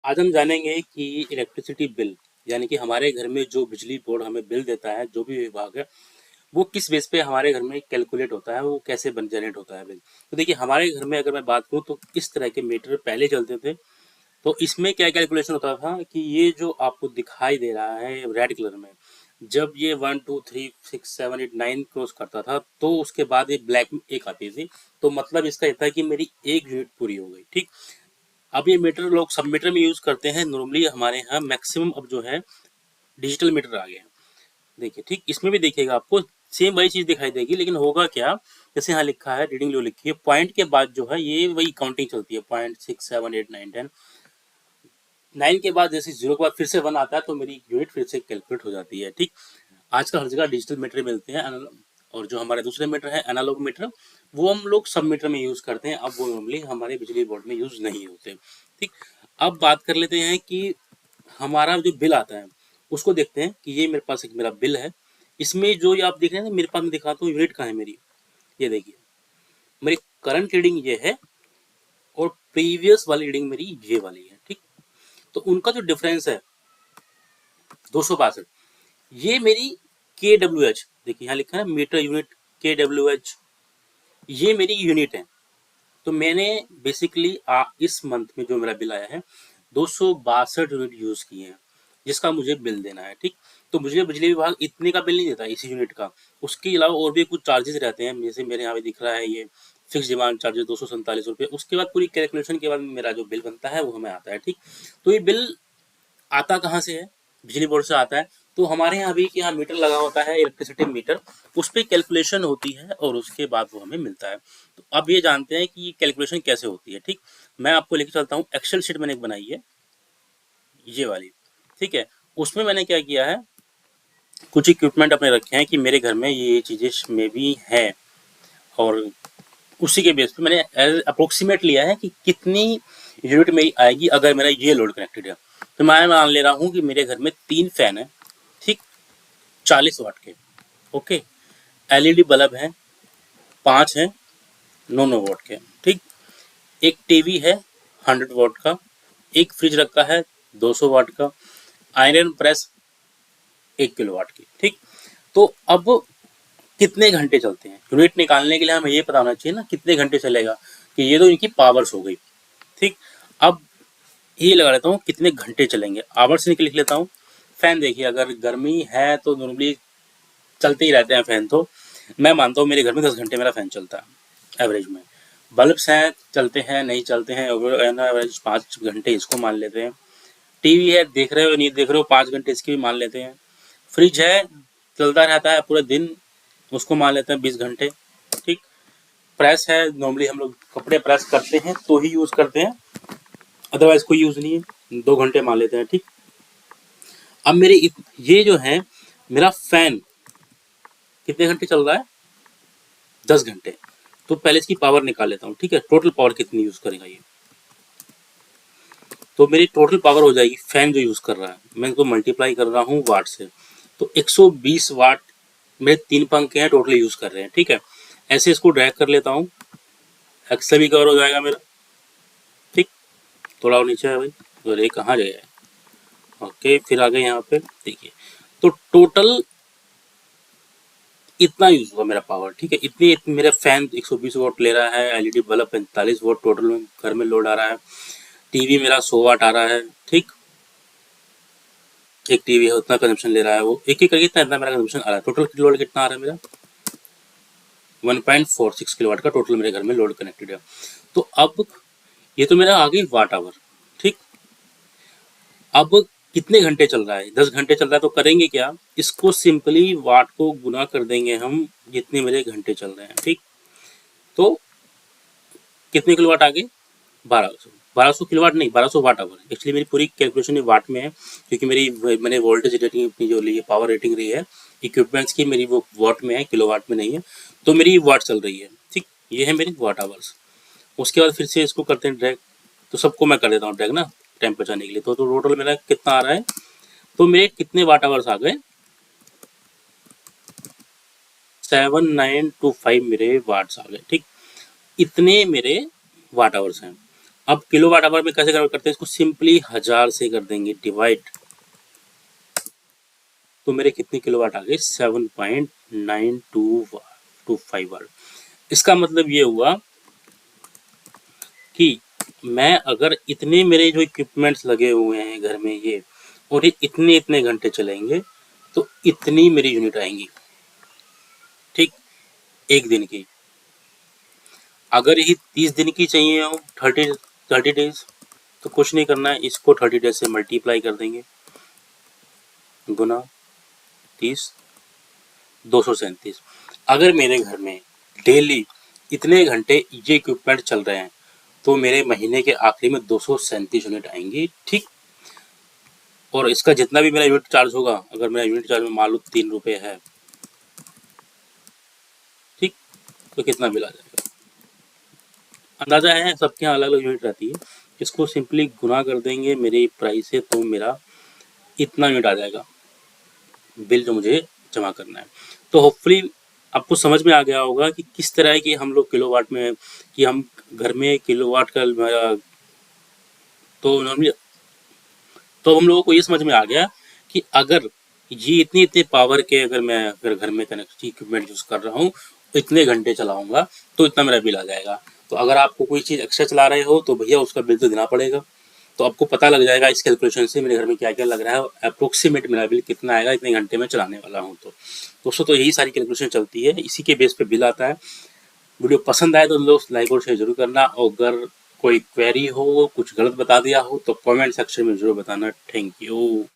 आज हम जानेंगे कि इलेक्ट्रिसिटी बिल यानी कि हमारे घर में जो बिजली बोर्ड हमें बिल देता है, जो भी विभाग है, वो किस बेस पे हमारे घर में कैलकुलेट होता है, वो कैसे बन जनरेट होता है बिल। तो देखिए हमारे घर में अगर मैं बात करूँ तो इस तरह के मीटर पहले चलते थे। तो इसमें क्या कैलकुलेशन होता था कि ये जो आपको दिखाई दे रहा है रेड कलर में, जब ये 1 2 3 6 7 8 9 क्रॉस करता था तो उसके बाद ये ब्लैक में एक आती थी। तो मतलब इसका ये था कि मेरी एक यूनिट पूरी हो गई। ठीक, अब ये मीटर लोग सब मीटर में यूज करते हैं नॉर्मली। हमारे यहाँ मैक्सिमम अब जो है डिजिटल मीटर आ गए हैं। देखिए ठीक, इसमें भी देखिएगा आपको सेम वही चीज दिखाई देगी, लेकिन होगा क्या, जैसे यहाँ लिखा है रीडिंग जो लिखी है पॉइंट के बाद जो है ये वही काउंटिंग चलती है, 0.6 7 8 9 10। 9 के बाद जैसे 0 के बाद फिर से 1 आता है तो मेरी यूनिट फिर से कैलकुलेट हो जाती है। ठीक, आजकल हर जगह डिजिटल मीटर मिलते हैं और जो हमारे दूसरे मीटर है एनालॉग मीटर, वो हम लोग सब मीटर में यूज करते हैं। अब वो नॉर्मली हमारे बिजली बोर्ड में यूज नहीं होते। ठीक, अब बात कर लेते हैं कि हमारा जो बिल आता है उसको देखते हैं कि ये मेरे पास एक मेरा बिल है। इसमें जो ये आप देख रहे हैं ना, मेरे पास मैं दिखाता हूँ यूनिट कहाँ है मेरी। ये देखिए मेरी करंट रीडिंग ये है और प्रीवियस वाली रीडिंग मेरी ये वाली है। ठीक, तो उनका जो डिफरेंस है 262, ये मेरी के डब्ल्यू एच, देखिए यहाँ लिखा है मीटर यूनिट के डब्ल्यू एच, ये मेरी यूनिट है। तो मैंने बेसिकली इस मंथ में जो मेरा बिल आया है 262 यूनिट यूज किए हैं जिसका मुझे बिल देना है। ठीक, तो मुझे बिजली विभाग इतने का बिल नहीं देता इसी यूनिट का, उसके अलावा और भी कुछ चार्जेस रहते हैं। जैसे मेरे यहाँ पे दिख रहा है ये फिक्स डिमांड चार्जेस 247 रुपये, उसके बाद पूरी कैलकुलेशन के बाद मेरा जो बिल बनता है वो हमें आता है। ठीक, तो ये बिल आता कहाँ से है, बिजली बोर्ड से आता है। तो हमारे यहाँ अभी यहाँ मीटर लगा होता है इलेक्ट्रिसिटी मीटर, उस पर कैलकुलेशन होती है और उसके बाद वो हमें मिलता है। तो अब ये जानते हैं कि कैलकुलेशन कैसे होती है। ठीक, मैं आपको लेके चलता हूँ, एक्सेल शीट मैंने एक बनाई है ये वाली। ठीक है, उसमें मैंने क्या किया है, कुछ इक्विपमेंट अपने रखे हैं कि मेरे घर में ये चीज़ें में भी हैं, और उसी के बेस पे मैंने एज अप्रोक्सीमेट लिया है कि कितनी यूनिट मेरी आएगी अगर मेरा ये लोड कनेक्टेड है। तो मैं मान ले रहा हूँ कि मेरे घर में 3 फैन है। ठीक, 40 वाट के। ओके, एलईडी बल्ब है 5 है 9 9 वाट के। ठीक, एक टीवी है 100 वाट का, एक फ्रिज रखा है 200 वाट का, आयरन प्रेस 1 किलोवाट की। ठीक, तो अब कितने घंटे चलते हैं, यूनिट निकालने के लिए हमें ये पता होना चाहिए ना कितने घंटे चलेगा, कि ये तो इनकी पावर्स हो गई। ठीक, अब ये लगा लेता हूँ कितने घंटे चलेंगे, आवर्स लिख लेता हूँ। फैन देखिए, अगर गर्मी है तो नॉर्मली चलते ही रहते हैं फैन, तो मैं मानता हूँ मेरे घर में 10 घंटे मेरा फैन चलता है एवरेज में। बल्ब्स हैं चलते हैं नहीं चलते हैं, एवरेज 5 घंटे इसको मान लेते हैं। टीवी है, देख रहे हो नहीं देख रहे हो 5 घंटे इसकी भी मान लेते हैं। फ्रिज है चलता रहता है पूरे दिन, उसको मान लेते हैं 20 घंटे। ठीक, प्रेस है नॉर्मली हम लोग कपड़े प्रेस करते हैं तो ही यूज़ करते हैं, अदरवाइज कोई यूज़ नहीं है, 2 घंटे मान लेते हैं। ठीक, अब ये जो है मेरा फैन कितने घंटे चल रहा है, 10 घंटे। तो पहले इसकी पावर निकाल लेता हूँ। ठीक है, टोटल पावर कितनी यूज़ करेगा ये, तो मेरी टोटल पावर हो जाएगी फैन जो यूज़ कर रहा है, मैं इसको मल्टीप्लाई कर रहा हूँ वाट से, तो 120 वाट मेरे 3 पंखे हैं टोटल यूज़ कर रहे हैं। ठीक है, ऐसे इसको ड्रैग कर लेता हूँ, एक्सेल भी कवर हो जाएगा मेरा। ठीक, थोड़ा और नीचे है भाई, तो ये कहाँ गया है। ओके, फिर आ गए यहाँ पे देखिए, तो टोटल इतना यूज हुआ मेरा पावर। ठीक है, इतनी मेरा फैन 120 वाट ले रहा है, एलईडी बल्ब 45 वाट टोटल घर में लोड आ रहा है, टीवी मेरा 100 वाट आ रहा है। ठीक, एक टीवी है उतना कंजप्शन ले रहा है, वो एक एक करके इतना इतना मेरा कंजप्शन आ रहा है। टोटल लोड कितना आ रहा है मेरा, 1.46 किलोवाट का टोटल मेरे घर में लोड कनेक्टेड है। तो अब ये तो मेरा आ गई वाट आवर। ठीक, अब कितने घंटे चल रहा है, 10 घंटे चल रहा है, तो करेंगे क्या, इसको सिंपली वाट को गुना कर देंगे हम जितने मेरे घंटे चल रहे हैं। ठीक, तो कितने किलोवाट आ गए, 1200। 1200 किलोवाट नहीं, 1200 वाट आवर। एक्चुअली मेरी पूरी कैलकुलेशन वाट में है, क्योंकि मैंने वोल्टेज रेटिंग अपनी जो ली है, पावर रेटिंग रही है इक्विपमेंट्स की, मेरी वो वाट में है, किलोवाट में नहीं है। तो मेरी वाट चल रही है। ठीक, ये है मेरी वाट आवर्स। उसके बाद फिर से इसको करते हैं ड्रैग, तो सबको मैं कर देता हूँ ड्रैग ना टाइम बचाने के लिए। तो टोटल मेरा कितना आ रहा है, तो मेरे कितने वाट आवर्स आ गए, 7925 मेरे वाट्स आ गए। ठीक, इतने मेरे वाट आवर्स हैं। अब किलोवाट आवर में कैसे कन्वर्ट करते हैं इसको, सिंपली 1000 से कर देंगे डिवाइड, तो मेरे कितने किलोवाट आ गए, 7.9225 वाट। इसका मतलब ये हुआ कि मैं अगर इतने मेरे जो इक्विपमेंट्स लगे हुए हैं घर में ये, और ये इतने इतने घंटे चलेंगे तो इतनी मेरी यूनिट आएंगी, ठीक, एक दिन की। अगर यही 30 दिन की चाहिए हो, 30 डेज, तो कुछ नहीं करना है, इसको 30 डेज से मल्टीप्लाई कर देंगे, गुना 30, 237। अगर मेरे घर में डेली इतने घंटे ये इक्विपमेंट चल रहे हैं तो मेरे महीने के आखिरी में 237 यूनिट आएंगी, ठीक। और इसका जितना भी मेरा यूनिट चार्ज होगा, अगर मेरा यूनिट चार्ज में मान लो 3 रुपये है, ठीक, तो कितना बिल आ जाएगा, अंदाजा है, सबके यहाँ अलग अलग यूनिट रहती है। इसको सिंपली गुना कर देंगे मेरी प्राइस से, तो मेरा इतना यूनिट आ जाएगा बिल जो मुझे जमा करना है। तो होपफुली आपको समझ में आ गया होगा कि किस तरह की हम लोग किलोवाट में, कि हम घर में किलोवाट का तो नॉर्मली, तो हम लोगों को ये समझ में आ गया कि अगर ये इतनी इतने पावर के अगर मैं अगर घर में कनेक्ट इक्विपमेंट यूज़ कर रहा हूँ, इतने घंटे चलाऊंगा तो इतना मेरा बिल आ जाएगा। तो अगर आपको कोई चीज़ एक्स्ट्रा चला रहे हो तो भैया उसका बिल तो देना पड़ेगा। तो आपको पता लग जाएगा इस कैलकुलेशन से मेरे घर में क्या क्या लग रहा है, अप्रोक्सीमेट मेरा बिल कितना आएगा इतने घंटे में चलाने वाला हूँ। तो दोस्तों, तो यही सारी कैलकुलेशन चलती है, इसी के बेस पे बिल आता है। वीडियो पसंद आए तो दोस्त लाइक और शेयर जरूर करना, और अगर कोई क्वेरी हो, कुछ गलत बता दिया हो तो कमेंट सेक्शन में जरूर बताना। Thank you.